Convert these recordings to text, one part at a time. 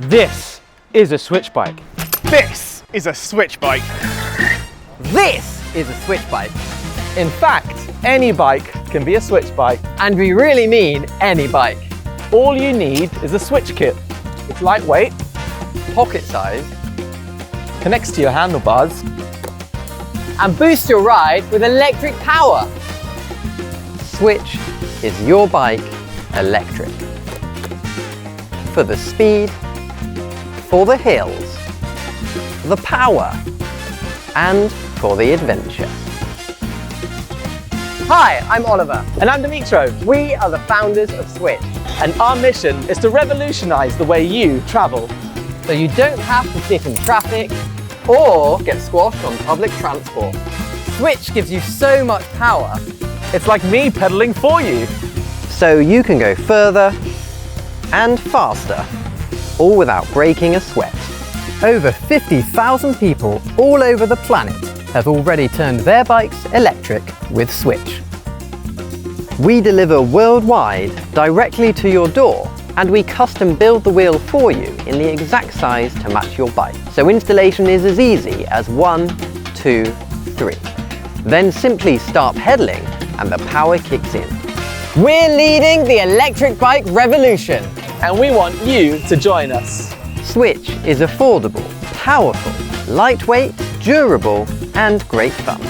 This is a Swytch bike. This is a Swytch bike. This is a Swytch bike. In fact, any bike can be a Swytch bike. And we really mean any bike. All you need is a Swytch Kit. It's lightweight, Pocket size. connects to your handlebars, And boost your ride with electric power. Swytch is your bike electric. For the speed, for the hills, the power, and for the adventure. Hi, I'm Oliver. and I'm Dimitro. We are the founders of Swytch, And our mission is to revolutionize the way you travel. so you don't have to sit in traffic or get squashed on public transport. Swytch gives you so much power, It's like me pedaling for you. so you can go further and faster, all without breaking a sweat. Over 50,000 people all over the planet have already turned their bikes electric with Swytch. We deliver worldwide directly to your door, and we custom build the wheel for you in the exact size to match your bike. So installation is as easy as 1, 2, 3. Then simply start pedaling and the power kicks in. We're leading the electric bike revolution. And we want you to join us. Swytch is affordable, powerful, lightweight, durable, and great fun.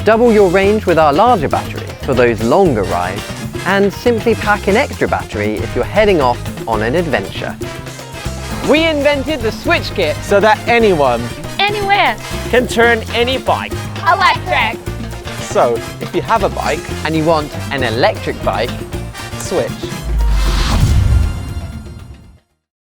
Double your range with our larger battery for those longer rides, and simply pack an extra battery if you're heading off on an adventure. We invented the Swytch Kit, So that anyone Anywhere. can turn any bike. Electric. So if you have a bike, and you want an electric bike, Swytch.